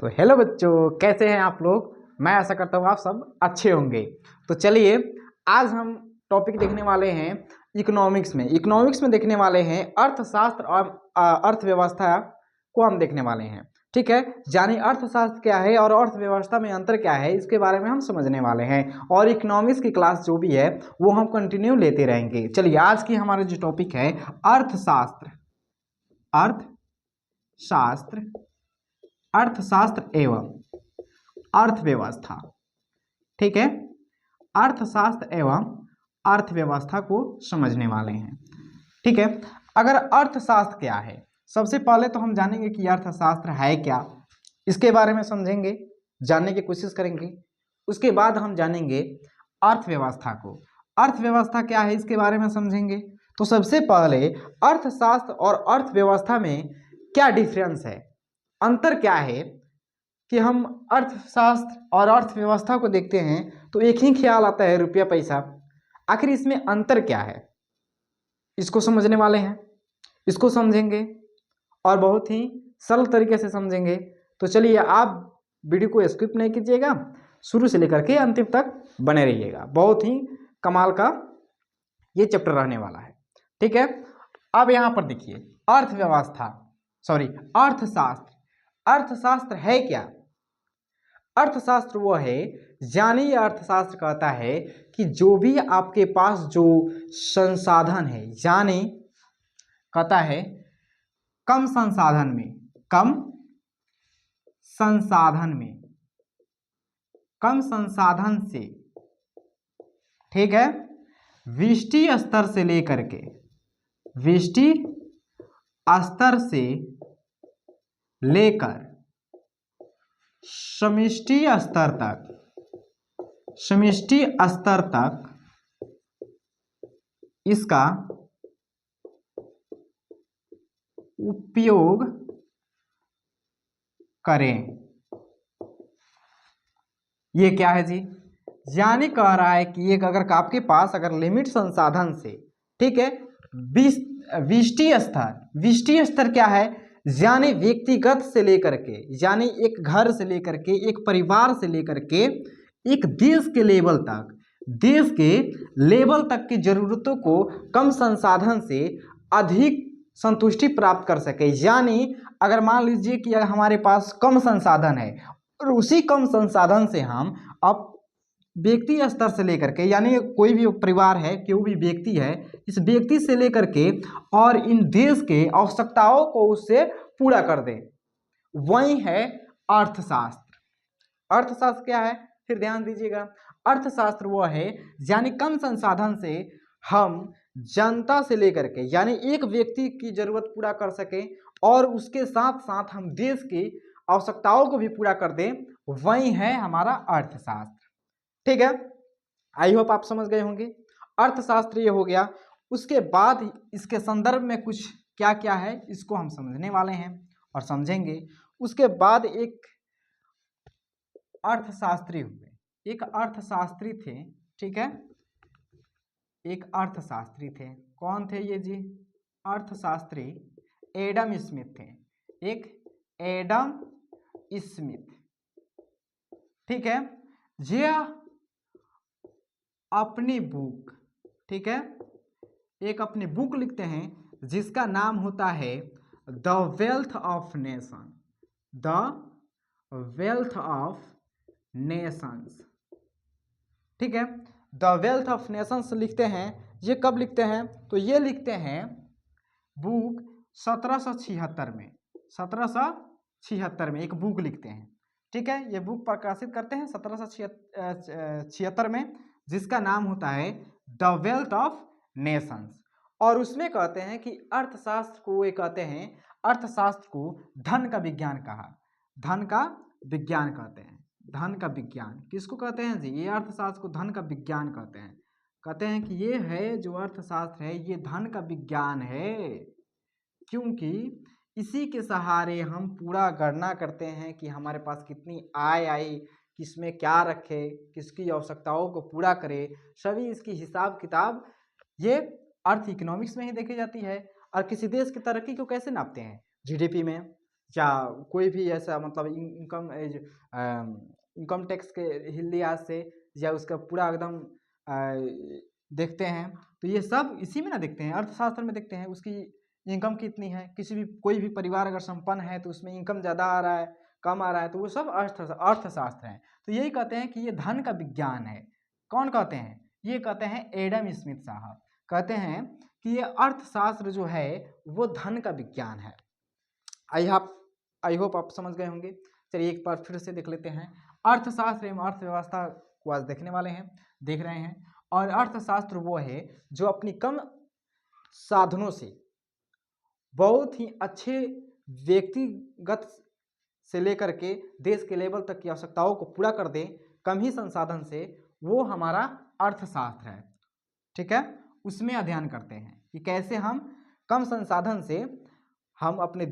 तो हेलो बच्चों, कैसे हैं आप लोग। मैं आशा करता हूँ आप सब अच्छे होंगे। तो चलिए आज हम टॉपिक देखने वाले हैं इकोनॉमिक्स में देखने वाले हैं अर्थशास्त्र और अर्थव्यवस्था को हम देखने वाले हैं। ठीक है, यानी अर्थशास्त्र क्या है और अर्थव्यवस्था में अंतर क्या है, इसके बारे में हम समझने वाले हैं। और इकोनॉमिक्स की क्लास जो भी है वो हम कंटिन्यू लेते रहेंगे। चलिए आज की हमारा जो टॉपिक है अर्थशास्त्र अर्थशास्त्र एवं अर्थव्यवस्था। ठीक है, अर्थशास्त्र एवं अर्थव्यवस्था को समझने वाले हैं। ठीक है, अगर अर्थशास्त्र क्या है, सबसे पहले तो हम जानेंगे कि अर्थशास्त्र है क्या, इसके बारे में समझेंगे, जानने की कोशिश करेंगे। उसके बाद हम जानेंगे अर्थव्यवस्था को, अर्थव्यवस्था क्या है इसके बारे में समझेंगे। तो सबसे पहले अर्थशास्त्र और अर्थव्यवस्था में क्या डिफरेंस है, अंतर क्या है, कि हम अर्थशास्त्र और अर्थव्यवस्था को देखते हैं तो एक ही ख्याल आता है, रुपया पैसा। आखिर इसमें अंतर क्या है, इसको समझने वाले हैं, इसको समझेंगे और बहुत ही सरल तरीके से समझेंगे। तो चलिए आप वीडियो को स्किप नहीं कीजिएगा, शुरू से लेकर के अंतिम तक बने रहिएगा। बहुत ही कमाल का ये चैप्टर रहने वाला है। ठीक है, अब यहाँ पर देखिए अर्थशास्त्र है क्या। अर्थशास्त्र वो है, यानी अर्थशास्त्र कहता है कि जो भी आपके पास जो संसाधन है, यानी कहता है कम संसाधन से, ठीक है, व्यष्टि स्तर से लेकर समष्टि स्तर तक इसका उपयोग करें। ये क्या है जी, यानी कह रहा है कि एक अगर आपके पास अगर लिमिट संसाधन से, ठीक है, व्यष्टि स्तर क्या है, यानी व्यक्तिगत से लेकर के, यानी एक घर से लेकर के, एक परिवार से लेकर के एक देश के लेवल तक की जरूरतों को कम संसाधन से अधिक संतुष्टि प्राप्त कर सके। यानी अगर मान लीजिए कि अगर हमारे पास कम संसाधन है और उसी कम संसाधन से हम अब व्यक्ति स्तर से लेकर के, यानी कोई भी परिवार है, कोई भी व्यक्ति है, इस व्यक्ति से लेकर के और इन देश के आवश्यकताओं को उससे पूरा कर दे, वही है अर्थशास्त्र। अर्थशास्त्र क्या है, फिर ध्यान दीजिएगा, अर्थशास्त्र वो है यानी कम संसाधन से हम जनता से लेकर के, यानी एक व्यक्ति की जरूरत पूरा कर सके और उसके साथ साथ हम देश की आवश्यकताओं को भी पूरा कर दें, वही है हमारा अर्थशास्त्र। ठीक है, आई होप आप समझ गए होंगे। अर्थशास्त्र ये हो गया। उसके बाद इसके संदर्भ में कुछ क्या क्या है इसको हम समझने वाले हैं और समझेंगे। उसके बाद एक अर्थशास्त्री हुए, एक अर्थशास्त्री थे। ठीक है, एक अर्थशास्त्री थे, कौन थे ये जी, अर्थशास्त्री एडम स्मिथ थे, एक एडम स्मिथ। ठीक है, ये अपनी बुक, ठीक है, एक अपनी बुक लिखते हैं जिसका नाम होता है द वेल्थ ऑफ नेशंस। ठीक है, द वेल्थ ऑफ नेशंस लिखते हैं। ये कब लिखते हैं, तो ये लिखते हैं बुक 1776 में एक बुक लिखते हैं। ठीक है, ये बुक प्रकाशित करते हैं 1776 में, जिसका नाम होता है द वेल्थ ऑफ नेशंस। और उसमें कहते हैं कि अर्थशास्त्र को, ये कहते हैं अर्थशास्त्र को धन का विज्ञान कहा, धन का विज्ञान कहते हैं। धन का विज्ञान किसको कहते हैं जी, ये अर्थशास्त्र को धन का विज्ञान कहते हैं। कहते हैं कि ये है जो अर्थशास्त्र है ये धन का विज्ञान है, क्योंकि इसी के सहारे हम पूरा गणना करते हैं कि हमारे पास कितनी आय आई, किसमें क्या रखे, किसकी आवश्यकताओं को पूरा करे, सभी इसकी हिसाब किताब ये अर्थ इकोनॉमिक्स में ही देखी जाती है। और किसी देश की तरक्की को कैसे नापते हैं, जीडीपी में, या कोई भी ऐसा मतलब इनकम टैक्स के लिहाज से या उसका पूरा एकदम देखते हैं, तो ये सब इसी में ना देखते हैं, अर्थशास्त्र में देखते हैं उसकी इनकम कितनी है। किसी भी कोई भी परिवार अगर संपन्न है तो उसमें इनकम ज़्यादा आ रहा है, कम आ रहा है, तो वो सब अर्थशास्त्र है। तो यही कहते हैं कि ये धन का विज्ञान है। कौन कहते हैं? ये कहते हैं एडम स्मिथ साहब। कहते हैं कि ये अर्थशास्त्र जो है वो धन का विज्ञान है। आई होप आप समझ गए होंगे। चलिए एक बार फिर से देख लेते हैं। अर्थशास्त्र एवं अर्थव्यवस्था को आज देखने वाले हैं, देख रहे हैं। और अर्थशास्त्र वो है जो अपनी कम साधनों से बहुत ही अच्छे व्यक्तिगत से लेकर के देश के लेवल तक की आवश्यकताओं को पूरा कर दे कम ही संसाधन से, वो हमारा अर्थशास्त्र है। ठीक है, उसमें अध्ययन करते हैं कि कैसे हम कम संसाधन से हम अपने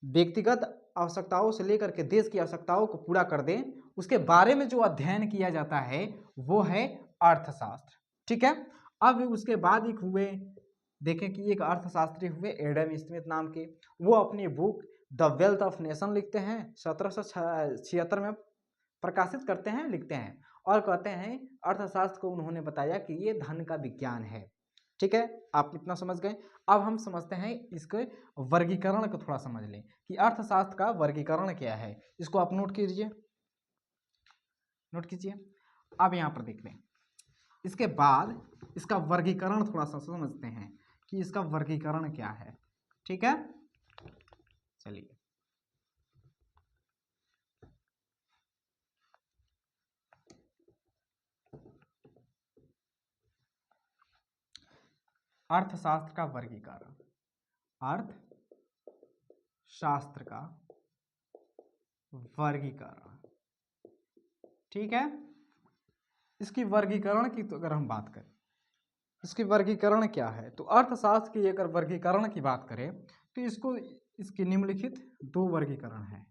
व्यक्तिगत आवश्यकताओं से लेकर के देश की आवश्यकताओं को पूरा कर दें, उसके बारे में जो अध्ययन किया जाता है वो है अर्थशास्त्र। ठीक है, अब उसके बाद एक हुए, देखें कि एक अर्थशास्त्री हुए एडम स्मिथ नाम के। वो अपनी book the wealth of nation लिखते हैं, 1776 में प्रकाशित करते हैं, लिखते हैं और कहते हैं अर्थशास्त्र को उन्होंने बताया कि ये धन का विज्ञान है। ठीक है, आप इतना समझ गए। अब हम समझते हैं इसके वर्गीकरण को, थोड़ा समझ लें कि अर्थशास्त्र का वर्गीकरण क्या है। इसको आप नोट कीजिए, नोट कीजिए। अब यहाँ पर देख लें, इसके बाद इसका वर्गीकरण थोड़ा सा समझते हैं कि इसका वर्गीकरण क्या है। ठीक है, चलिए अर्थशास्त्र का वर्गीकरण, अर्थशास्त्र का वर्गीकरण। ठीक है, इसकी वर्गीकरण की तो अगर हम बात करें, इसकी वर्गीकरण क्या है, तो अर्थशास्त्र की अगर वर्गीकरण की बात करें तो इसकी निम्नलिखित दो वर्गीकरण है।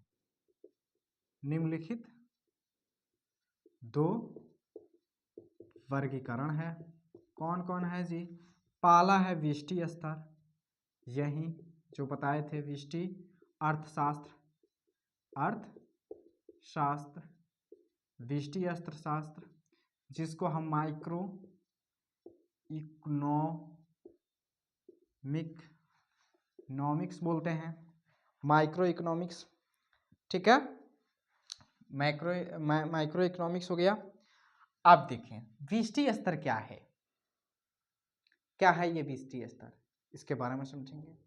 निम्नलिखित दो वर्गीकरण है। कौन कौन है जी? पहला है व्यष्टि स्तर, यही जो बताए थे व्यष्टि अर्थशास्त्र, व्यष्टि अर्थशास्त्र, जिसको हम माइक्रो इकोनॉमिक्स बोलते हैं, माइक्रो इकोनॉमिक्स। ठीक है, माइक्रो इकोनॉमिक्स हो गया। आप देखें व्यष्टि स्तर क्या है, क्या है ये व्यष्टि स्तर, इसके बारे में समझेंगे।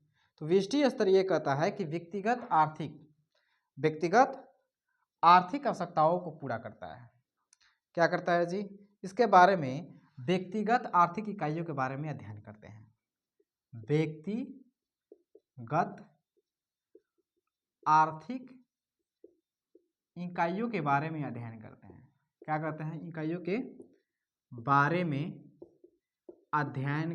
तो व्यष्टि स्तर ये कहता है कि व्यक्तिगत आर्थिक आवश्यकताओं को पूरा करता है। क्या करता है जी? इसके बारे में व्यक्तिगत आर्थिक इकाइयों के बारे में अध्ययन करते हैं। व्यक्तिगत आर्थिक इकाइयों के बारे में अध्ययन करते हैं। क्या करते हैं? इकाइयों के बारे में अध्ययन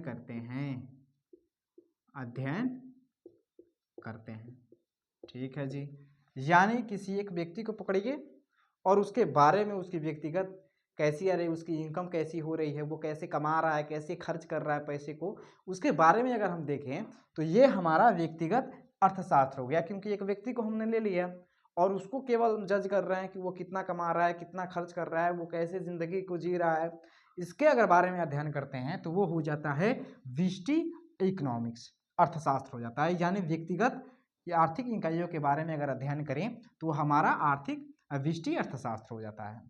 करते हैं। ठीक है जी, यानी किसी एक व्यक्ति को पकड़िए और उसके बारे में उसकी व्यक्तिगत कैसी आ रही है, उसकी इनकम कैसी हो रही है, वो कैसे कमा रहा है, कैसे खर्च कर रहा है पैसे को, उसके बारे में अगर हम देखें तो ये हमारा व्यक्तिगत अर्थशास्त्र हो गया। क्योंकि एक व्यक्ति को हमने ले लिया और उसको केवल जज कर रहे हैं कि वो कितना कमा रहा है, कितना खर्च कर रहा है, वो कैसे जिंदगी को जी रहा है, इसके अगर बारे में अध्ययन करते हैं तो वो हो जाता है व्यष्टि इकोनॉमिक्स, अर्थशास्त्र हो जाता है। यानी व्यक्तिगत या आर्थिक इकाइयों के बारे में अगर अध्ययन करें तो हमारा आर्थिक व्यष्टि अर्थशास्त्र हो जाता है।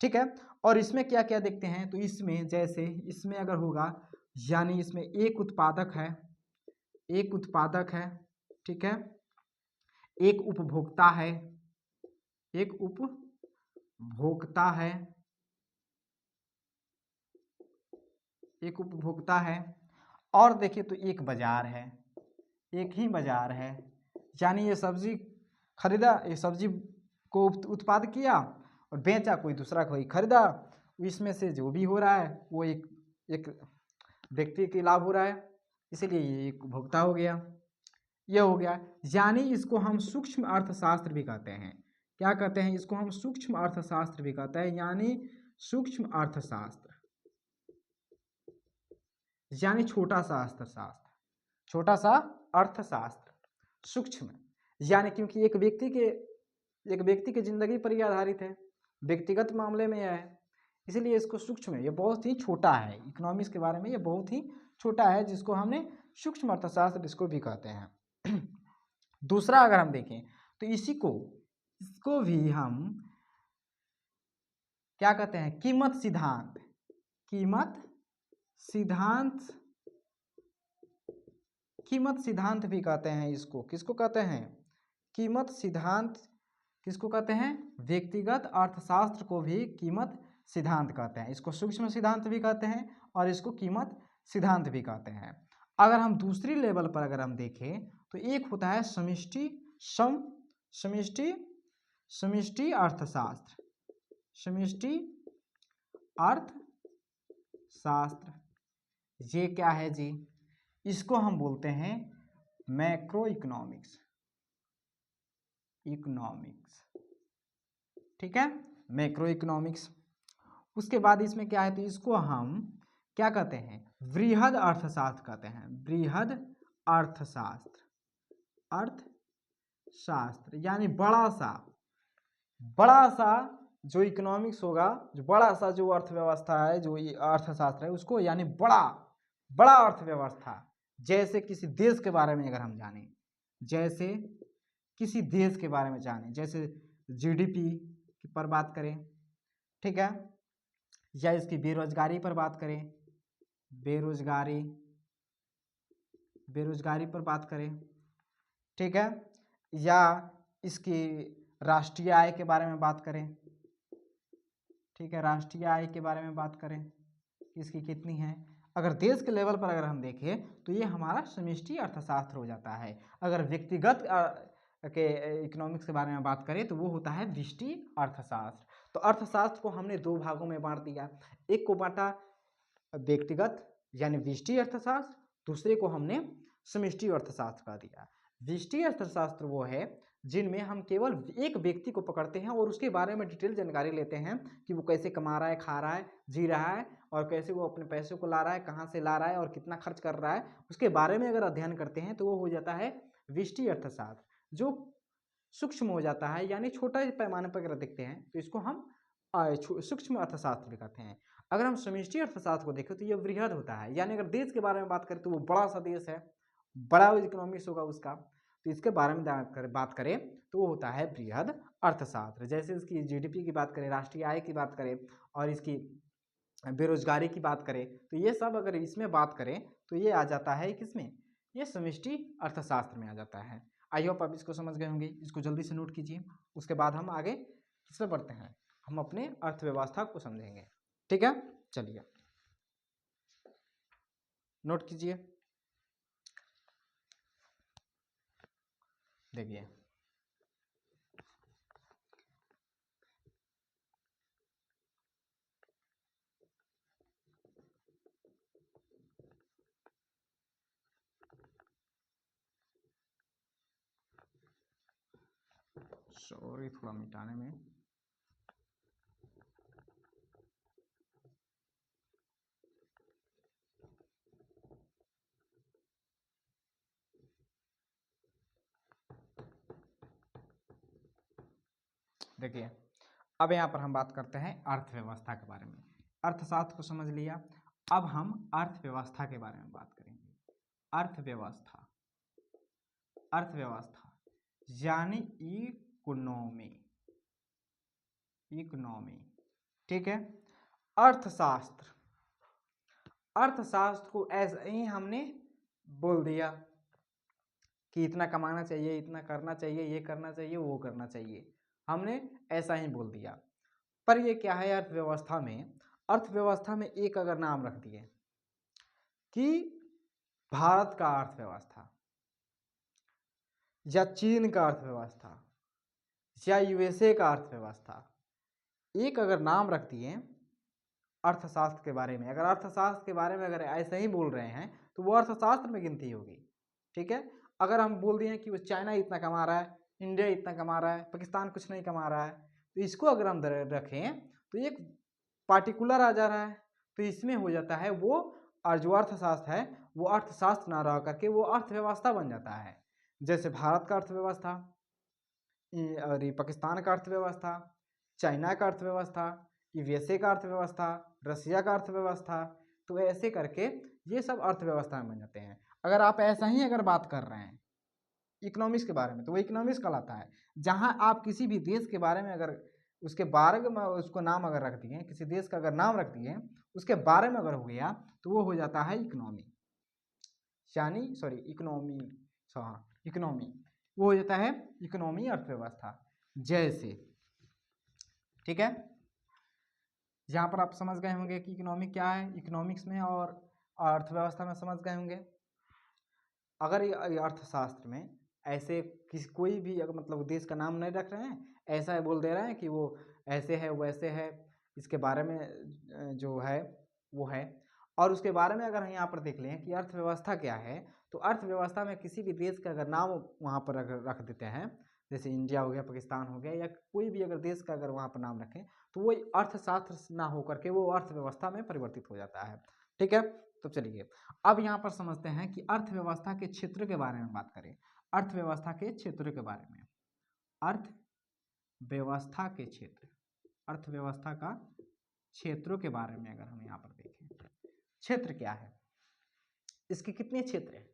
ठीक है, और इसमें क्या क्या देखते हैं, तो इसमें जैसे इसमें अगर होगा, यानी इसमें एक उत्पादक है, ठीक है, एक उपभोक्ता है, और देखिए तो एक बाजार है, एक ही बाजार है। यानी ये सब्जी खरीदा, ये सब्जी को उत्पाद किया और बेचा, कोई दूसरा कोई खरीदा, इसमें से जो भी हो रहा है वो एक व्यक्ति के लाभ हो रहा है, इसीलिए ये एक उपभोक्ता हो गया, ये हो गया। यानी इसको हम सूक्ष्म अर्थशास्त्र भी कहते हैं। क्या कहते हैं? इसको हम सूक्ष्म अर्थशास्त्र भी कहते हैं। यानी सूक्ष्म अर्थशास्त्र यानी छोटा सा अर्थशास्त्र, सूक्ष्म यानी क्योंकि एक व्यक्ति की जिंदगी पर ही आधारित है, व्यक्तिगत मामले में यह है, इसलिए इसको सूक्ष्म है, ये बहुत ही छोटा है। इकोनॉमिक्स के बारे में ये बहुत ही छोटा है, जिसको हमने सूक्ष्म अर्थशास्त्र इसको भी कहते हैं। दूसरा अगर हम देखें तो इसको भी हम क्या कहते हैं, कीमत सिद्धांत भी कहते हैं इसको। किसको कहते हैं? कीमत सिद्धांत। किसको कहते हैं? व्यक्तिगत अर्थशास्त्र को भी कीमत सिद्धांत कहते हैं। इसको सूक्ष्म सिद्धांत भी कहते हैं और इसको कीमत सिद्धांत भी कहते हैं। अगर हम दूसरी लेवल पर अगर हम देखें तो एक होता है समष्टि अर्थशास्त्र। ये क्या है जी? इसको हम बोलते हैं मैक्रो इकोनॉमिक्स। ठीक है, मैक्रो इकोनॉमिक्स। उसके बाद इसमें क्या है, तो इसको हम क्या कहते हैं? वृहद अर्थशास्त्र कहते हैं। वृहद अर्थशास्त्र यानी बड़ा सा जो इकोनॉमिक्स होगा, जो बड़ा सा जो अर्थव्यवस्था है, जो अर्थशास्त्र है, उसको यानी बड़ा अर्थव्यवस्था। जैसे किसी देश के बारे में अगर हम जाने, जैसे किसी देश के बारे में जाने, जैसे जीडीपी पर बात करें, ठीक है, या इसकी बेरोजगारी पर बात करें, बेरोजगारी पर बात करें, ठीक है, या इसकी राष्ट्रीय आय के बारे में बात करें, ठीक है, राष्ट्रीय आय के बारे में बात करें, इसकी कितनी है। अगर देश के लेवल पर अगर हम देखें तो ये हमारा समष्टि अर्थशास्त्र हो जाता है। अगर व्यक्तिगत के इकोनॉमिक्स के बारे में बात करें तो वो होता है व्यष्टि अर्थशास्त्र। तो अर्थशास्त्र को हमने दो भागों में बांट दिया, एक को बांटा व्यक्तिगत यानी व्यष्टि अर्थशास्त्र, दूसरे को हमने समष्टि अर्थशास्त्र कह दिया। व्यष्टि अर्थशास्त्र वो है जिनमें हम केवल एक व्यक्ति को पकड़ते हैं और उसके बारे में डिटेल जानकारी लेते हैं कि वो कैसे कमा रहा है, खा रहा है, जी रहा है, और कैसे वो अपने पैसे को ला रहा है, कहाँ से ला रहा है और कितना खर्च कर रहा है, उसके बारे में अगर अध्ययन करते हैं तो वो हो जाता है व्यष्टि अर्थशास्त्र। जो सूक्ष्म हो जाता है यानी छोटा पैमाने पर अगर देखते हैं तो इसको हम सूक्ष्म अर्थशास्त्र भी कहते हैं। अगर हम समष्टि अर्थशास्त्र को देखें तो ये वृहद होता है, यानी अगर देश के बारे में बात करें तो वो बड़ा सा देश है, बड़ा इकोनॉमिक्स होगा उसका, तो इसके बारे में बात करें तो वो होता है वृहद अर्थशास्त्र। जैसे इसकी जीडीपी की बात करें, राष्ट्रीय आय की बात करें और इसकी बेरोजगारी की बात करें, तो ये सब अगर इसमें बात करें तो ये आ जाता है किसमें? ये समष्टि अर्थशास्त्र में आ जाता है। आई होप आप इसको समझ गए होंगे, इसको जल्दी से नोट कीजिए। उसके बाद हम आगे किस पे बढ़ते हैं, हम अपने अर्थव्यवस्था को समझेंगे। ठीक है, चलिए नोट कीजिए। देखिए सॉरी थोड़ा मिटाने में, देखिए अब यहाँ पर हम बात करते हैं अर्थव्यवस्था के बारे में। अर्थशास्त्र को समझ लिया, अब हम अर्थव्यवस्था के बारे में बात करेंगे। अर्थव्यवस्था यानी इकोनॉमी, ठीक है। अर्थशास्त्र को ऐसे ही हमने बोल दिया कि इतना कमाना चाहिए, इतना करना चाहिए, ये करना चाहिए, वो करना चाहिए, हमने ऐसा ही बोल दिया। पर ये क्या है, अर्थव्यवस्था में एक अगर नाम रख दिए कि भारत का अर्थव्यवस्था या चीन का अर्थव्यवस्था या यूएसए का अर्थव्यवस्था, एक अगर नाम रख दिए अर्थशास्त्र के बारे में, अगर अर्थशास्त्र के बारे में अगर ऐसे ही बोल रहे हैं तो वो अर्थशास्त्र में गिनती होगी। ठीक है, अगर हम बोल दिए कि वो चाइना इतना कमा रहा है, इंडिया इतना कमा रहा है, पाकिस्तान कुछ नहीं कमा रहा है, तो इसको अगर हम रखें तो एक पार्टिकुलर आ जा रहा है, तो इसमें हो जाता है वो, और जो अर्थशास्त्र है वो अर्थशास्त्र ना रह करके वो अर्थव्यवस्था बन जाता है। जैसे भारत का अर्थव्यवस्था, और ये पाकिस्तान का अर्थव्यवस्था, चाइना का अर्थव्यवस्था, यूएसए का अर्थव्यवस्था, रसिया का अर्थव्यवस्था। तो ऐसे करके ये सब अर्थव्यवस्था में बन जाते हैं। अगर आप ऐसा ही अगर बात कर रहे हैं इकोनॉमिक्स के बारे में, तो वो इकोनॉमिक्स कहलाता है। जहां आप किसी भी देश के बारे में अगर उसके बारे में उसको नाम अगर रख दिए, किसी देश का अगर नाम रख दिए, उसके बारे में अगर हो गया तो वो हो जाता है इकोनॉमी, यानी सॉरी इकोनॉमी, हाँ इकोनॉमी, वो हो जाता है इकोनॉमी अर्थव्यवस्था। जैसे ठीक है, यहाँ पर आप समझ गए होंगे कि इकोनॉमी क्या है, इकोनॉमिक्स में और अर्थव्यवस्था में समझ गए होंगे। अगर ये अर्थशास्त्र में ऐसे किसी कोई भी अगर मतलब देश का नाम नहीं रख रहे हैं, ऐसा बोल दे रहे हैं कि वो ऐसे है वैसे है, इसके बारे में जो है वो है। और उसके बारे में अगर हम यहाँ पर देख लें कि अर्थव्यवस्था क्या है, तो अर्थव्यवस्था में किसी भी देश का अगर नाम वहाँ पर अगर रख देते हैं, जैसे इंडिया हो गया, पाकिस्तान हो गया, या कोई भी अगर देश का अगर वहाँ पर नाम रखें, तो वो अर्थशास्त्र ना होकर के वो अर्थव्यवस्था में परिवर्तित हो जाता है। ठीक है, तो चलिए अब यहाँ पर समझते हैं कि अर्थव्यवस्था के क्षेत्र के बारे में बात करें। अर्थव्यवस्था के क्षेत्र के बारे में, अर्थव्यवस्था के क्षेत्र, अर्थव्यवस्था का क्षेत्रों के बारे में अगर हम यहाँ पर देखें, क्षेत्र क्या है, इसके कितने क्षेत्र हैं,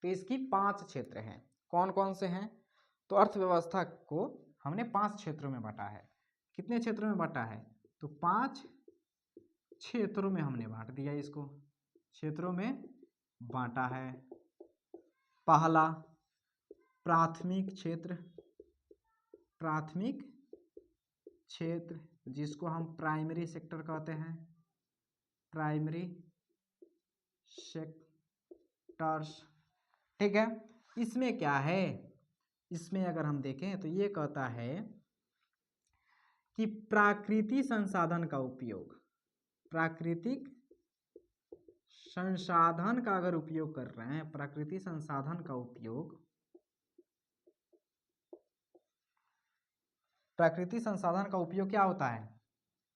तो इसकी 5 क्षेत्र हैं। कौन कौन से हैं, तो अर्थव्यवस्था को हमने 5 क्षेत्रों में बांटा है। कितने क्षेत्रों में बांटा है, तो 5 क्षेत्रों में हमने बांट दिया, इसको क्षेत्रों में बांटा है। पहला प्राथमिक क्षेत्र, प्राथमिक क्षेत्र जिसको हम प्राइमरी सेक्टर कहते हैं, प्राइमरी सेक्टर्स। ठीक है, इसमें क्या है, इसमें अगर हम देखें तो ये कहता है कि प्राकृतिक संसाधन का उपयोग, प्राकृतिक संसाधन का अगर उपयोग कर रहे हैं, प्राकृतिक संसाधन का उपयोग, प्राकृतिक संसाधन का उपयोग क्या होता है,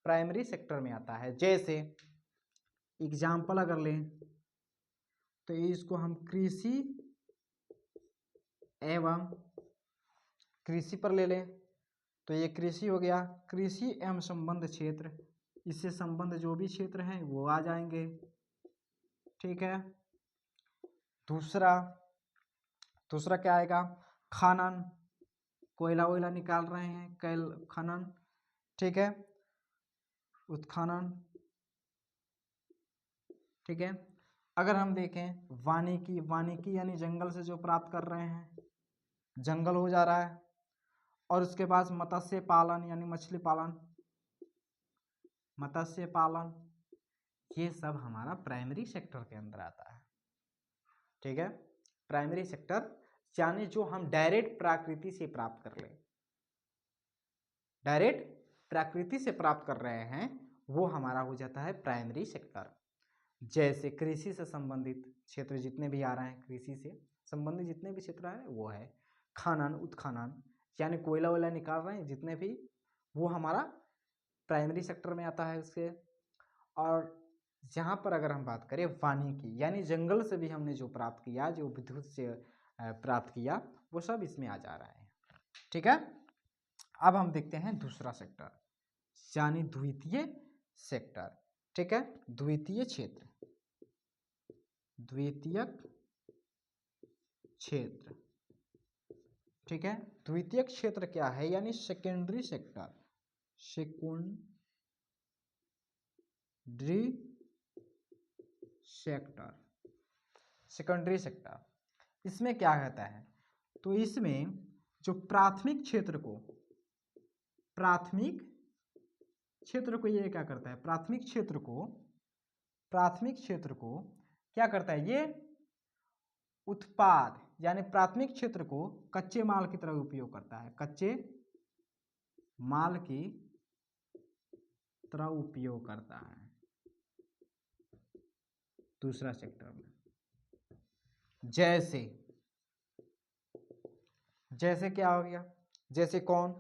प्राइमरी सेक्टर में आता है। जैसे एग्जाम्पल अगर लें तो इसको हम कृषि एवं कृषि पर ले लें, तो ये कृषि हो गया, कृषि एवं संबंध क्षेत्र, इससे संबंध जो भी क्षेत्र हैं वो आ जाएंगे। ठीक है, दूसरा क्या आएगा, खनन, कोयला वोयला निकाल रहे हैं, कैल खनन। ठीक है, उत्खनन। ठीक है, अगर हम देखें वानिकी, वानिकी यानी जंगल से जो प्राप्त कर रहे हैं, जंगल हो जा रहा है। और उसके बाद मत्स्य पालन यानी मछली पालन, मत्स्य पालन, ये सब हमारा प्राइमरी सेक्टर के अंदर आता है। ठीक है, प्राइमरी सेक्टर यानी जो हम डायरेक्ट प्रकृति से प्राप्त कर लें, डायरेक्ट प्रकृति से प्राप्त कर रहे हैं, वो हमारा हो जाता है प्राइमरी सेक्टर। जैसे कृषि से संबंधित क्षेत्र जितने भी आ रहे हैं, कृषि से संबंधित जितने भी क्षेत्र है वो है। खनन, उत्खनन यानी कोयला वोयला निकाल रहे हैं जितने भी, वो हमारा प्राइमरी सेक्टर में आता है उसके। और यहाँ पर अगर हम बात करें वानिकी यानी जंगल से भी हमने जो प्राप्त किया, जो विद्युत से प्राप्त किया, वो सब इसमें आ जा रहा है। ठीक है, अब हम देखते हैं दूसरा सेक्टर यानी द्वितीय सेक्टर। ठीक है, द्वितीय क्षेत्र, द्वितीयक क्षेत्र। ठीक है, द्वितीयक क्षेत्र क्या है, यानी secondary sector, secondary sector, secondary sector. इसमें क्या कहता है, तो इसमें जो प्राथमिक क्षेत्र को, प्राथमिक क्षेत्र को ये क्या करता है, प्राथमिक क्षेत्र को, प्राथमिक क्षेत्र को क्या करता है, ये उत्पाद यानी प्राथमिक क्षेत्र को कच्चे माल की तरह उपयोग करता है, कच्चे माल की तरह उपयोग करता है दूसरा सेक्टर में। जैसे जैसे क्या हो गया, जैसे कौन,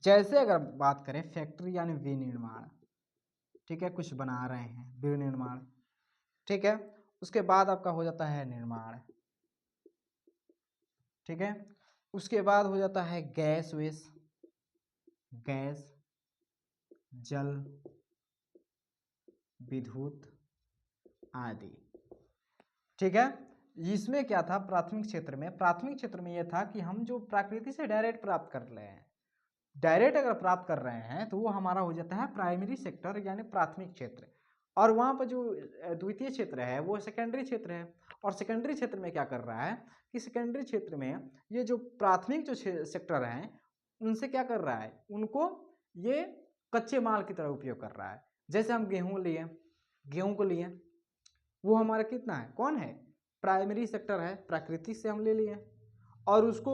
जैसे अगर बात करें फैक्ट्री यानी विनिर्माण। ठीक है, कुछ बना रहे हैं, विनिर्माण। ठीक है, उसके बाद आपका हो जाता है निर्माण, ठीक है। उसके बाद हो जाता है गैस वेस, गैस, जल, विद्युत आदि। ठीक है। इसमें क्या था प्राथमिक क्षेत्र में, प्राथमिक क्षेत्र में यह था कि हम जो प्रकृति से डायरेक्ट प्राप्त कर रहे हैं, डायरेक्ट अगर प्राप्त कर रहे हैं तो वो हमारा हो जाता है प्राइमरी सेक्टर यानी प्राथमिक क्षेत्र। और वहाँ पर जो द्वितीय क्षेत्र है वो सेकेंडरी क्षेत्र है। और सेकेंडरी क्षेत्र में क्या कर रहा है कि सेकेंडरी क्षेत्र में ये जो प्राथमिक जो सेक्टर हैं उनसे क्या कर रहा है, उनको ये कच्चे माल की तरह उपयोग कर रहा है। जैसे हम गेहूँ लिए, गेहूँ को लिए, वो हमारा कितना है, कौन है, प्राइमरी सेक्टर है, प्रकृति से हम ले लिए और उसको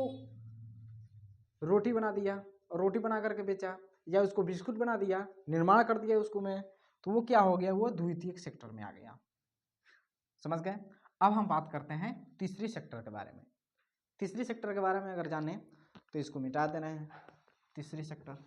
रोटी बना दिया, रोटी बना करके बेचा, या उसको बिस्कुट बना दिया, निर्माण कर दिया उसको में, तो वो क्या हो गया, वो द्वितीयक सेक्टर में आ गया। समझ गए। अब हम बात करते हैं तीसरी सेक्टर के बारे में। तीसरी सेक्टर के बारे में अगर जाने तो इसको मिटा देना है। तीसरी सेक्टर,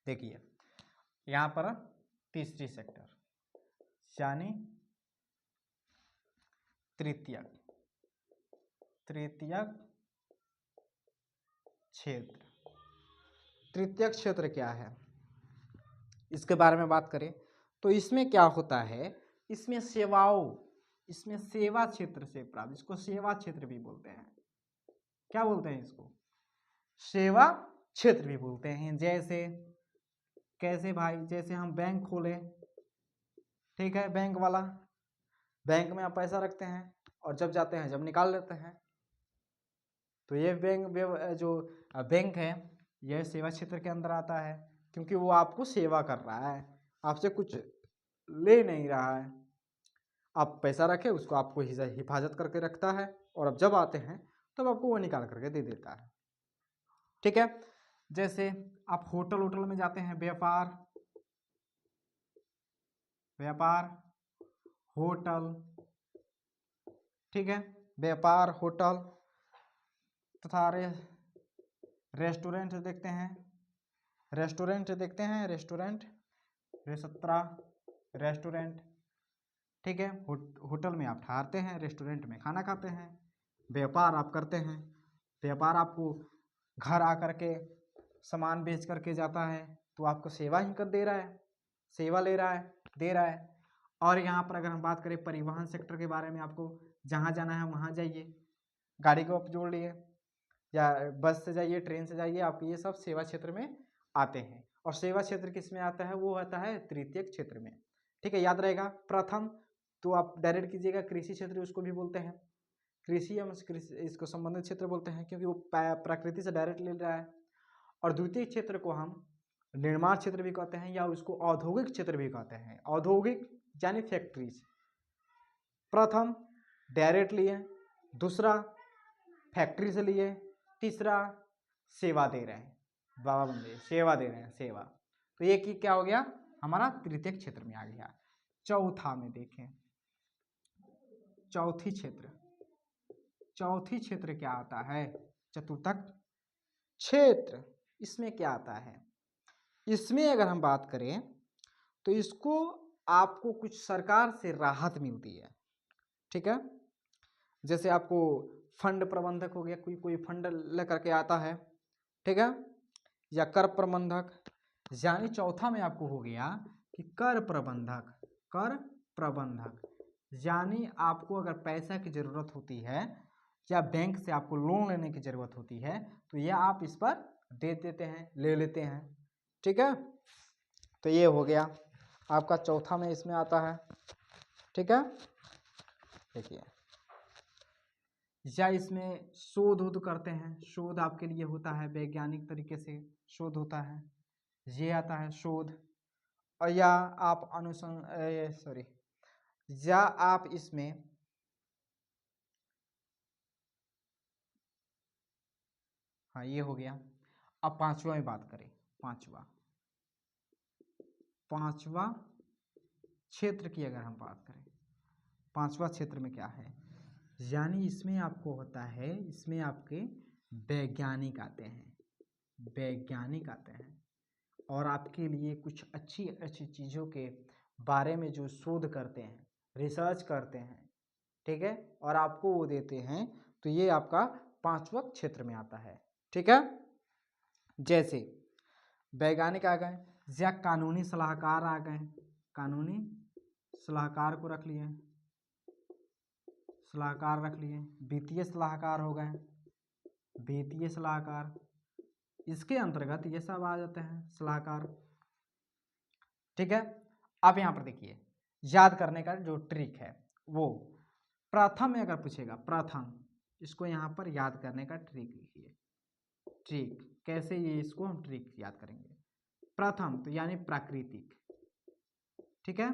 देखिए यहाँ पर तीसरी सेक्टर यानी तृतीयक, तृतीयक क्षेत्र। तृतीयक क्षेत्र क्या है, इसके बारे में बात करें तो इसमें क्या होता है, इसमें सेवाओं, इसमें सेवा क्षेत्र से प्राप्त, इसको सेवा क्षेत्र भी बोलते हैं। क्या बोलते हैं इसको, सेवा क्षेत्र भी बोलते हैं। जैसे कैसे भाई, जैसे हम बैंक खोले, ठीक है, बैंक वाला, बैंक में आप पैसा रखते हैं और जब जाते हैं जब निकाल लेते हैं, तो ये जो बैंक है यह सेवा क्षेत्र के अंदर आता है, क्योंकि वो आपको सेवा कर रहा है, आपसे कुछ ले नहीं रहा है। आप पैसा रखे, उसको आपको हिफाजत करके रखता है और अब जब आते हैं तब आपको वो निकाल करके दे देता है। ठीक है। जैसे आप होटल होटल में जाते हैं, व्यापार, व्यापार होटल, ठीक है, व्यापार होटल तथा रेस्टोरेंट देखते हैं, रेस्टोरेंट देखते हैं, रेस्टोरेंट, रेस्तरां, रेस्टोरेंट, ठीक है। होटल में आप ठहरते हैं, रेस्टोरेंट में खाना खाते हैं, व्यापार आप करते हैं, व्यापार आपको घर आकर के सामान बेच करके जाता है, तो आपको सेवा ही कर दे रहा है, सेवा ले रहा है, दे रहा है। और यहाँ पर अगर हम बात करें परिवहन सेक्टर के बारे में, आपको जहाँ जाना है वहाँ जाइए, गाड़ी को आप जोड़ लिए या बस से जाइए, ट्रेन से जाइए, आप ये सब सेवा क्षेत्र में आते हैं। और सेवा क्षेत्र किस में आता है, वो आता है तृतीयक क्षेत्र में। ठीक है, याद रहेगा। प्रथम तो आप डायरेक्ट कीजिएगा, कृषि क्षेत्र उसको भी बोलते हैं, कृषि एवं इसको संबंधित क्षेत्र बोलते हैं, क्योंकि वो प्रकृति से डायरेक्ट ले रहा है। और द्वितीय क्षेत्र को हम निर्माण क्षेत्र भी कहते हैं या उसको औद्योगिक क्षेत्र भी कहते हैं। औद्योगिक यानी फैक्ट्रीज, प्रथम डायरेक्ट लिए, दूसरा फैक्ट्री से लिए, तीसरा सेवा दे रहे हैं, बाबा बंदे सेवा दे रहे हैं, सेवा। तो ये की क्या हो गया, हमारा तृतीयक क्षेत्र में आ गया। चौथा में देखें, चौथी क्षेत्र, चौथी क्षेत्र क्या आता है, चतुर्थक क्षेत्र। इसमें क्या आता है, इसमें अगर हम बात करें तो इसको आपको कुछ सरकार से राहत मिलती है। ठीक है, जैसे आपको फंड प्रबंधक हो गया, कोई कोई फंड लेकर के आता है, ठीक है, या कर प्रबंधक, यानी चौथा में आपको हो गया कि कर प्रबंधक, कर प्रबंधक यानी आपको अगर पैसा की ज़रूरत होती है या बैंक से आपको लोन लेने की ज़रूरत होती है तो यह आप इस पर दे देते हैं, ले लेते हैं। ठीक है, तो ये हो गया आपका चौथा में इसमें आता है। ठीक है, देखिए, या इसमें शोध उध करते हैं, शोध आपके लिए होता है, वैज्ञानिक तरीके से शोध होता है, ये आता है शोध। और या आप या आप इसमें हाँ ये हो गया। अब पांचवा में बात करें, पांचवा क्षेत्र की अगर हम बात करें, पांचवा क्षेत्र में क्या है, यानी इसमें आपको होता है, इसमें आपके वैज्ञानिक आते हैं, और आपके लिए कुछ अच्छी अच्छी चीज़ों के बारे में जो शोध करते हैं, रिसर्च करते हैं, ठीक है, और आपको वो देते हैं, तो ये आपका पांचवा क्षेत्र में आता है। ठीक है, जैसे वैज्ञानिक आ गए या कानूनी सलाहकार आ गए, कानूनी सलाहकार को रख लिए, सलाहकार रख लिए, वित्तीय सलाहकार हो गए, वित्तीय सलाहकार, इसके अंतर्गत ये सब आ जाते हैं सलाहकार। ठीक है, आप यहाँ पर देखिए याद करने का जो ट्रिक है वो प्रथम में अगर पूछेगा, प्रथम, इसको यहाँ पर याद करने का ट्रिक लिखिए। ट्रिक कैसे, ये इसको हम ट्रिक याद करेंगे। प्रथम तो यानी प्राकृतिक, ठीक है,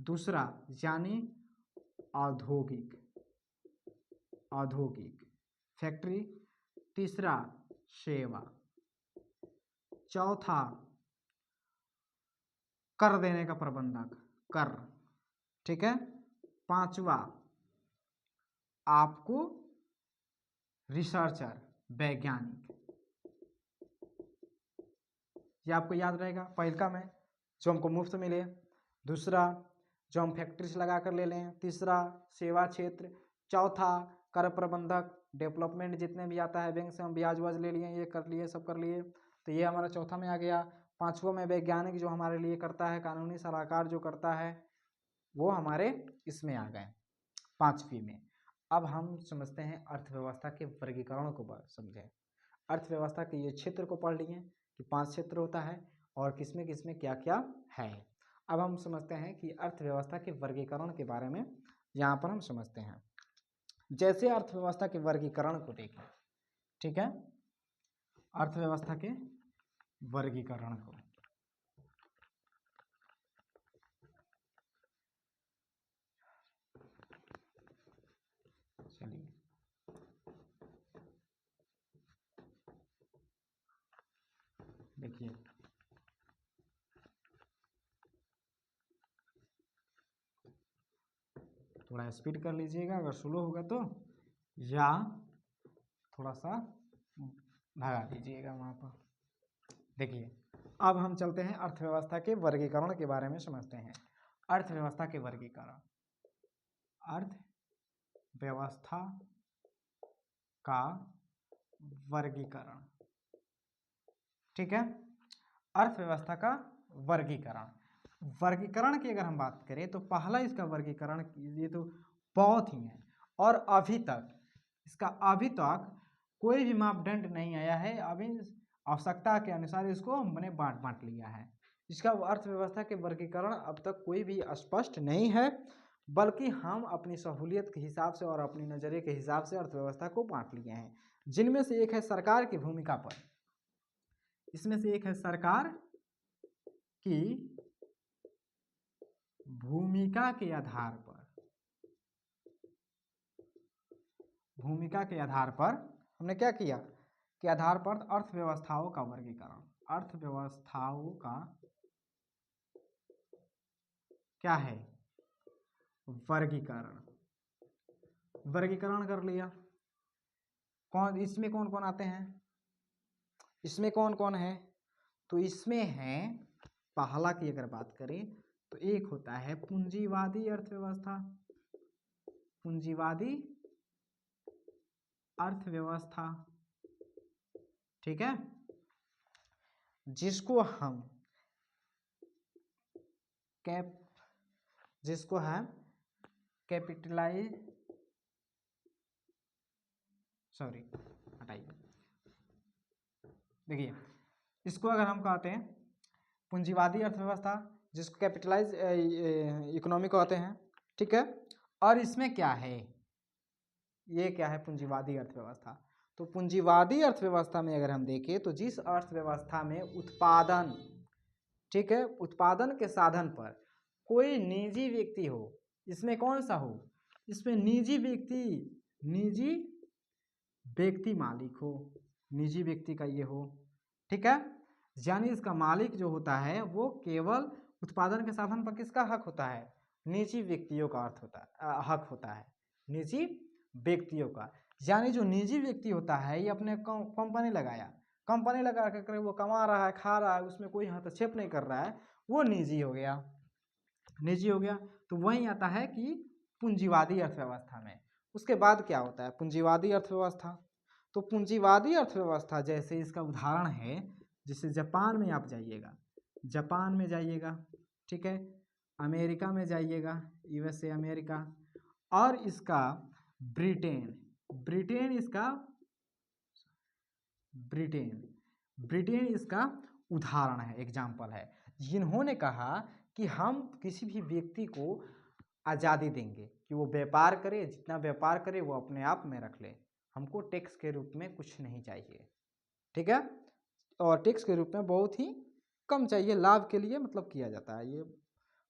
दूसरा यानी औद्योगिक, औद्योगिक फैक्ट्री, तीसरा सेवा, चौथा कर देने का प्रबंधक, कर, ठीक है, पांचवा आपको रिसर्चर, वैज्ञानिक, ये आपको याद रहेगा। पहला में जो हमको मुफ्त मिले, दूसरा जो हम फैक्ट्री से लगा कर ले लें, तीसरा सेवा क्षेत्र, चौथा कर प्रबंधक, डेवलपमेंट जितने भी आता है बैंक से हम ब्याज वाज ले लिए, ये कर लिए, सब कर लिए, तो ये हमारा चौथा में आ गया। पांचवा में वैज्ञानिक जो हमारे लिए करता है, कानूनी सलाहकार जो करता है, वो हमारे इसमें आ गए पांचवी में। अब हम समझते हैं अर्थव्यवस्था के वर्गीकरण को समझें। अर्थव्यवस्था के ये क्षेत्र को पढ़ लिए कि 5 क्षेत्र होता है और किसमें किसमें क्या क्या है। अब हम समझते हैं कि अर्थव्यवस्था के वर्गीकरण के बारे में यहाँ पर हम समझते हैं। जैसे अर्थव्यवस्था के वर्गीकरण को देखें, ठीक है, अर्थव्यवस्था के वर्गीकरण को, चलिए देखिए, थोड़ा स्पीड कर लीजिएगा अगर स्लो होगा तो, या थोड़ा सा भगा दीजिएगा वहाँ पर। देखिए अब हम चलते हैं अर्थव्यवस्था के वर्गीकरण के बारे में समझते हैं। अर्थव्यवस्था के वर्गीकरण, अर्थव्यवस्था का वर्गीकरण, ठीक है, अर्थव्यवस्था का वर्गीकरण। वर्गीकरण की अगर हम बात करें तो पहला इसका वर्गीकरण, ये तो बहुत ही है, और अभी तक इसका कोई भी मापदंड नहीं आया है। अभी आवश्यकता के अनुसार इसको हमने बांट लिया है। इसका अर्थव्यवस्था के वर्गीकरण अब तक कोई भी स्पष्ट नहीं है, बल्कि हम अपनी सहूलियत के हिसाब से और अपनी नज़रिए के हिसाब से अर्थव्यवस्था को बांट लिए हैं। जिनमें से एक है सरकार की भूमिका पर, इसमें से एक है सरकार की भूमिका के आधार पर, भूमिका के आधार पर हमने क्या किया कि आधार पर अर्थव्यवस्थाओं का वर्गीकरण, अर्थव्यवस्थाओं का क्या है वर्गीकरण, वर्गीकरण कर लिया। कौन इसमें कौन कौन आते हैं, इसमें कौन कौन है, तो इसमें है, पहला की अगर बात करें तो एक होता है पूंजीवादी अर्थव्यवस्था, पूंजीवादी अर्थव्यवस्था, ठीक है, जिसको हम कैपिटलाइज, सॉरी हटाइए, देखिए इसको अगर हम कहते हैं पूंजीवादी अर्थव्यवस्था, जिसको कैपिटलाइज इकोनॉमी कहते हैं, ठीक है। और इसमें क्या है, ये क्या है पूंजीवादी अर्थव्यवस्था, तो पूंजीवादी अर्थव्यवस्था में अगर हम देखें तो जिस अर्थव्यवस्था में उत्पादन, ठीक है, उत्पादन के साधन पर कोई निजी व्यक्ति हो, इसमें कौन सा हो, इसमें निजी व्यक्ति मालिक हो, निजी व्यक्ति का ये हो, ठीक है। यानी इसका मालिक जो होता है वो केवल उत्पादन के साधन पर किसका हक होता है, निजी व्यक्तियों का अर्थ होता है, हक होता है निजी व्यक्तियों का। यानी जो निजी व्यक्ति होता है ये अपने कंपनी लगाया, कंपनी लगा कर वो कमा रहा है, खा रहा है, उसमें कोई हस्तक्षेप नहीं कर रहा है, वो निजी हो गया, निजी हो गया। तो वही आता है कि पूंजीवादी अर्थव्यवस्था में। उसके बाद क्या होता है, पूंजीवादी अर्थव्यवस्था। तो पूंजीवादी अर्थव्यवस्था जैसे इसका उदाहरण है, जैसे जापान में आप जाइएगा, जापान में जाइएगा, ठीक है, अमेरिका में जाइएगा, यूएसए अमेरिका, और इसका ब्रिटेन, ब्रिटेन इसका ब्रिटेन इसका उदाहरण है, एग्जाम्पल है, जिन्होंने कहा कि हम किसी भी व्यक्ति को आज़ादी देंगे कि वो व्यापार करे, जितना व्यापार करे वो अपने आप में रख ले, हमको टैक्स के रूप में कुछ नहीं चाहिए, ठीक है, और टैक्स के रूप में बहुत ही कम चाहिए, लाभ के लिए मतलब किया जाता है, ये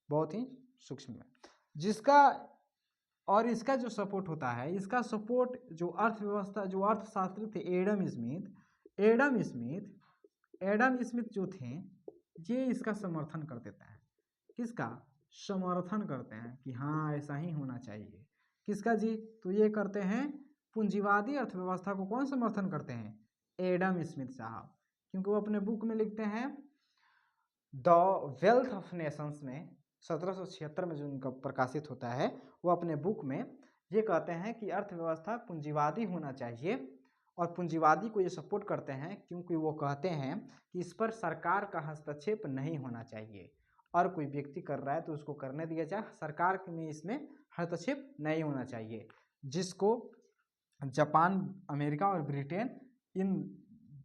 बहुत ही सूक्ष्म है। जिसका और इसका जो सपोर्ट होता है, इसका सपोर्ट जो अर्थव्यवस्था, जो अर्थशास्त्री थे एडम स्मिथ जो थे, ये इसका समर्थन कर देते हैं, किसका समर्थन करते हैं कि हाँ ऐसा ही होना चाहिए, किसका जी, तो ये करते हैं पूंजीवादी अर्थव्यवस्था को कौन समर्थन करते हैं, एडम स्मिथ साहब, क्योंकि वो अपने बुक में लिखते हैं द वेल्थ ऑफ नेशंस में 1776 में जो उनका प्रकाशित होता है, वो अपने बुक में ये कहते हैं कि अर्थव्यवस्था पूंजीवादी होना चाहिए, और पूंजीवादी को ये सपोर्ट करते हैं क्योंकि वो कहते हैं कि इस पर सरकार का हस्तक्षेप नहीं होना चाहिए, और कोई व्यक्ति कर रहा है तो उसको करने दिया जाए, सरकार में इसमें हस्तक्षेप नहीं होना चाहिए, जिसको जापान, अमेरिका और ब्रिटेन, इन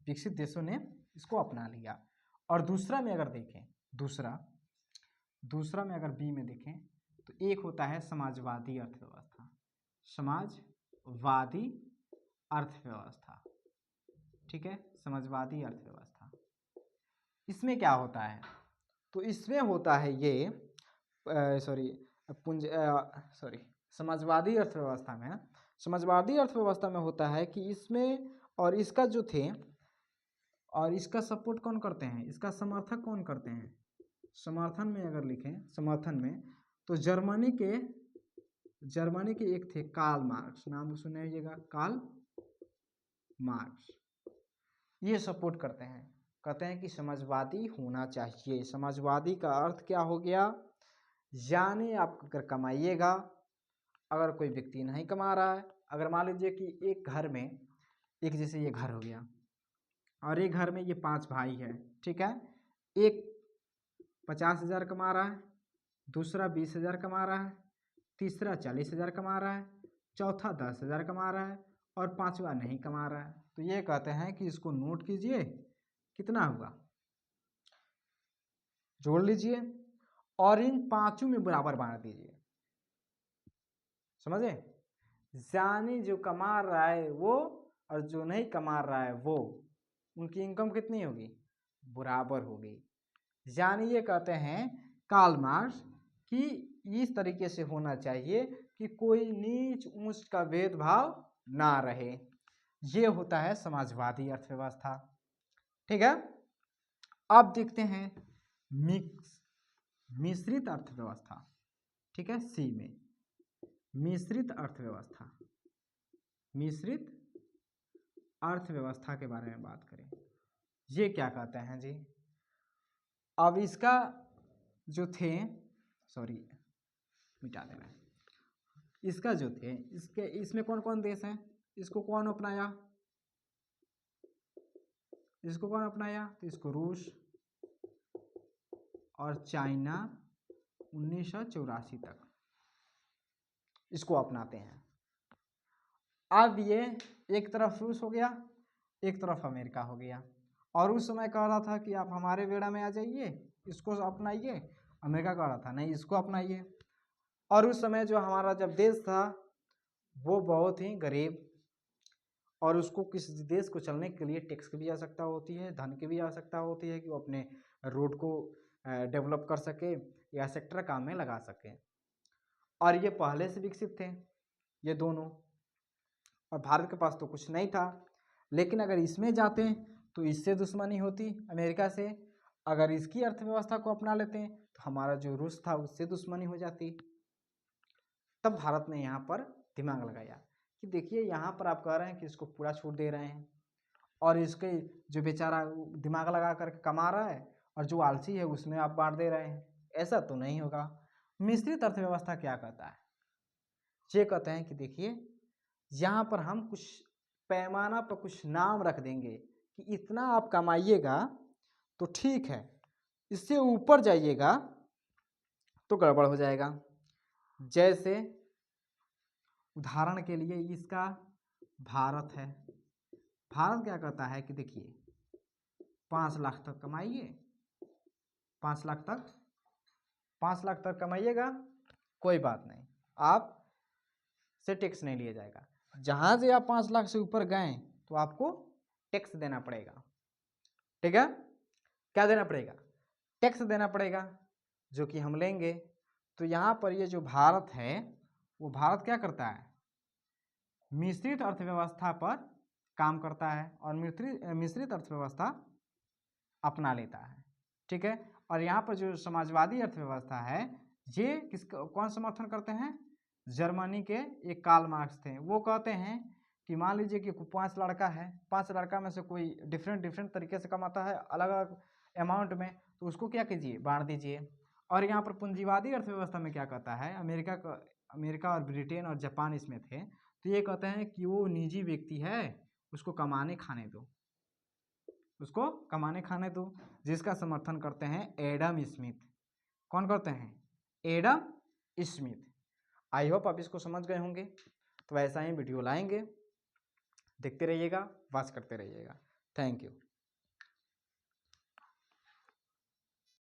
विकसित देशों ने इसको अपना लिया। और दूसरा में अगर देखें, दूसरा में अगर बी में देखें तो एक होता है समाजवादी अर्थव्यवस्था, समाजवादी अर्थव्यवस्था, ठीक है, समाजवादी अर्थव्यवस्था। इसमें क्या होता है, तो इसमें होता है ये समाजवादी अर्थव्यवस्था में होता है कि इसमें और इसका जो थे और इसका सपोर्ट कौन करते हैं, इसका समर्थक कौन करते हैं, समर्थन में अगर लिखें, समर्थन में, तो जर्मनी के एक थे कार्ल मार्क्स, नाम सुनिएगा, कार्ल मार्क्स, ये सपोर्ट करते हैं, कहते हैं कि समाजवादी होना चाहिए। समाजवादी का अर्थ क्या हो गया, यानी आप अगर कमाइएगा, अगर कोई व्यक्ति नहीं कमा रहा है, अगर मान लीजिए कि एक घर में, एक जैसे ये घर हो गया और एक घर में ये 5 भाई है, ठीक है, एक 50,000 कमा रहा है, दूसरा 20,000 कमा रहा है, तीसरा 40,000 कमा रहा है, चौथा 10,000 कमा रहा है और पांचवा नहीं कमा रहा है। तो ये कहते हैं कि इसको नोट कीजिए, कितना हुआ, जोड़ लीजिए और इन पांचों में बराबर बांट दीजिए, समझे, यानी जो कमा रहा है वो और जो नहीं कमा रहा है वो, उनकी इनकम कितनी होगी, बराबर होगी। यानी ये कहते हैं कार्ल मार्क्स कि इस तरीके से होना चाहिए कि कोई नीच ऊंच का भेदभाव ना रहे, ये होता है समाजवादी अर्थव्यवस्था, ठीक है। अब देखते हैं मिश्रित अर्थव्यवस्था, ठीक है, सी में मिश्रित अर्थव्यवस्था के बारे में बात करें, ये क्या कहते हैं जी। अब इसका जो थे, मिटा देना, इसका जो थे, इसमें कौन कौन देश हैं, इसको कौन अपनाया, तो इसको रूस और चाइना 1984 तक इसको अपनाते हैं। अब ये एक तरफ रूस हो गया, एक तरफ अमेरिका हो गया, और उस समय कह रहा था कि आप हमारे बेड़ा में आ जाइए, इसको अपनाइए, अमेरिका कह रहा था नहीं इसको अपनाइए। और उस समय जो हमारा जब देश था वो बहुत ही गरीब, और उसको किसी देश को चलने के लिए टैक्स की भी आवश्यकता होती है, धन की भी आवश्यकता होती है कि वो अपने रोड को डेवलप कर सके या सेक्टर काम में लगा सके, और ये पहले से विकसित थे ये दोनों, और भारत के पास तो कुछ नहीं था, लेकिन अगर इसमें जाते तो इससे दुश्मनी होती अमेरिका से, अगर इसकी अर्थव्यवस्था को अपना लेते हैं तो हमारा जो रूस था उससे दुश्मनी हो जाती। तब भारत ने यहाँ पर दिमाग लगाया कि देखिए यहाँ पर आप कह रहे हैं कि इसको पूरा छूट दे रहे हैं और इसके जो बेचारा दिमाग लगा कर कमा रहा है और जो आलसी है उसमें आप बांट दे रहे हैं, ऐसा तो नहीं होगा। मिश्रित अर्थव्यवस्था क्या कहता है, ये कहते हैं कि देखिए यहाँ पर हम कुछ पैमाना पर कुछ नाम रख देंगे कि इतना आप कमाइएगा तो ठीक है, इससे ऊपर जाइएगा तो गड़बड़ हो जाएगा। जैसे उदाहरण के लिए इसका भारत है, भारत क्या कहता है कि देखिए 5 लाख तक कमाइए, 5 लाख तक 5 लाख तक कमाइएगा कोई बात नहीं, आप से टैक्स नहीं लिया जाएगा। जहाँ से आप 5 लाख से ऊपर गए तो आपको टैक्स देना पड़ेगा। ठीक है, क्या देना पड़ेगा, टैक्स देना पड़ेगा, जो कि हम लेंगे। तो यहाँ पर ये जो भारत है वो भारत क्या करता है, मिश्रित अर्थव्यवस्था पर काम करता है और मिश्रित अर्थव्यवस्था अपना लेता है। ठीक है, और यहाँ पर जो समाजवादी अर्थव्यवस्था है ये कौन समर्थन करते हैं, जर्मनी के एक कार्ल मार्क्स थे, वो कहते हैं कि मान लीजिए कि 5 लड़का है, 5 लड़का में से कोई डिफरेंट तरीके से कमाता है अलग अलग अमाउंट में, तो उसको क्या कीजिए, बांट दीजिए। और यहाँ पर पूंजीवादी अर्थव्यवस्था में क्या कहता है, अमेरिका और ब्रिटेन और जापान इसमें थे, तो ये कहते हैं कि वो निजी व्यक्ति है, उसको कमाने खाने दो, उसको कमाने खाने दो, जिसका समर्थन करते हैं एडम स्मिथ। कौन करते हैं, एडम स्मिथ। आई होप आप इसको समझ गए होंगे। तो ऐसा ही वीडियो लाएंगे, देखते रहिएगा, वॉच करते रहिएगा। Thank you.